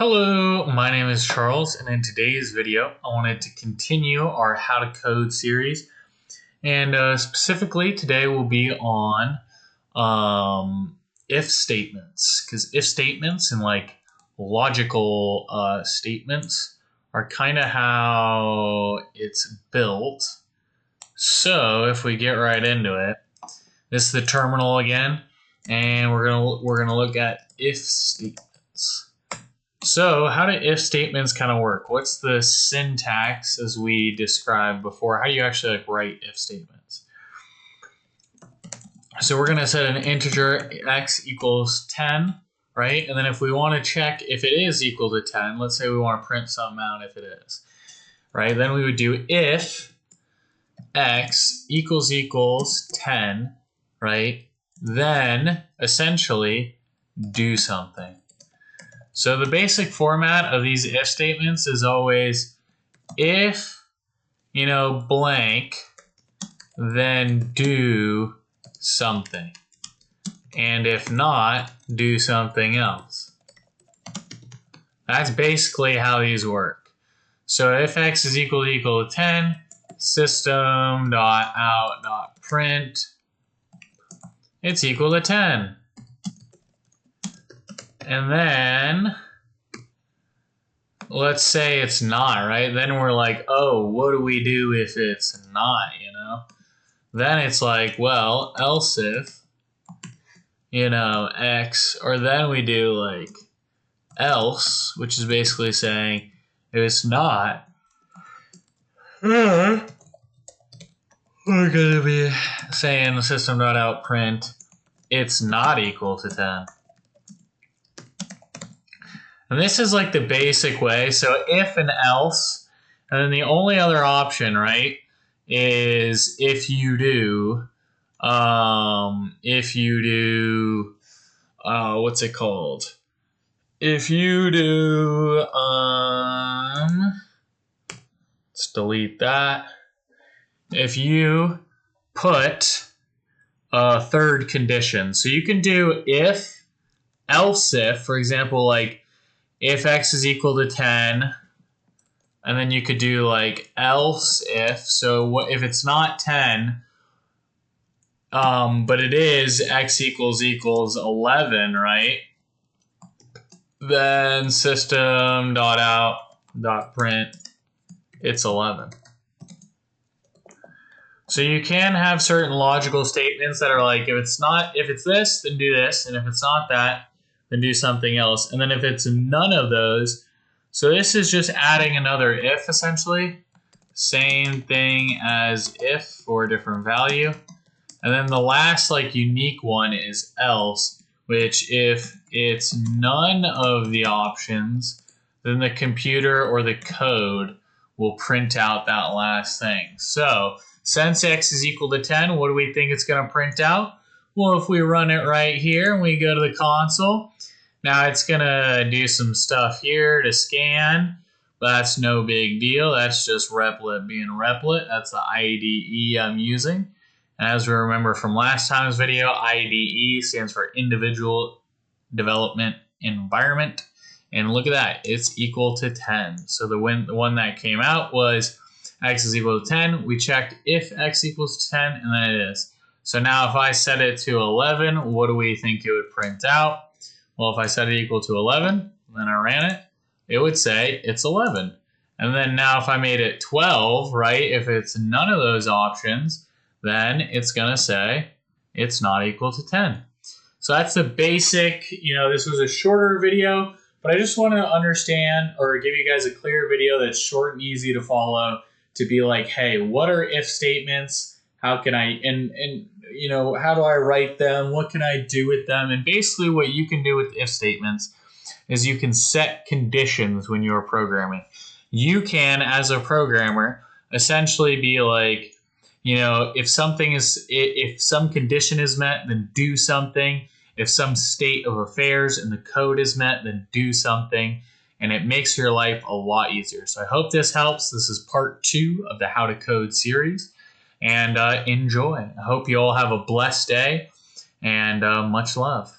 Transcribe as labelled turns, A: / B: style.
A: Hello, my name is Charles, and in today's video, I wanted to continue our How to Code series. And specifically, today will be on if statements, because if statements and like logical statements are kind of how it's built. So if we get right into it, this is the terminal again, and we're gonna look at if statements. So how do if statements kind of work? What's the syntax as we described before? How do you actually write if statements? So we're going to set an integer x equals 10, right? And then if we want to check if it is equal to 10, let's say we want to print something out if it is, right? Then we would do if x equals 10, right? Then essentially do something. So the basic format of these if statements is always if, blank, then do something. And if not, do something else. That's basically how these work. So if x is equal to 10, system.out.print, it's equal to 10. And then, let's say it's not, right? Then we're like, oh, what do we do if it's not, Then it's like, well, else if, x, or then we do like else, which is basically saying if it's not, we're going to be saying system.out.print, it's not equal to 10. And this is like the basic way. So if and else, and then the only other option, right, is if you do, what's it called? If you do, let's delete that. If you put a third condition. So you can do if, else if, for example, like, if x is equal to 10, and then you could do like else if, so if it's not 10, but it is x equals 11, right? Then system.out.print, it's 11. So you can have certain logical statements that are like, if it's this, then do this, and if it's not that, then do something else. And then if it's none of those, so this is just adding another if essentially. Same thing as if for a different value. And then the last like unique one is else, which if it's none of the options, then the computer or the code will print out that last thing. So since x is equal to 10, what do we think it's going to print out? Well, if we run it right here and we go to the console, now it's going to do some stuff here to scan, but that's no big deal. That's just Replit being Replit. That's the IDE I'm using. And as we remember from last time's video, IDE stands for Individual Development Environment. And look at that, it's equal to 10. So the one that came out was x is equal to 10. We checked if x equals to 10, and then it is. So now if I set it to 11, what do we think it would print out? Well, if I set it equal to 11, then I ran it, it would say it's 11. And then now if I made it 12, right, if it's none of those options, then it's going to say it's not equal to 10. So that's the basic, this was a shorter video, but I just want to understand or give you guys a clear video that's short and easy to follow to be like, hey, what are if statements? How can I, how do I write them? What can I do with them? And basically what you can do with if statements is you can set conditions when you're programming. You can, as a programmer, essentially be like, if some condition is met, then do something. If some state of affairs in the code is met, then do something. And it makes your life a lot easier. So I hope this helps. This is part 2 of the How to Code series. And enjoy. I hope you all have a blessed day, and much love.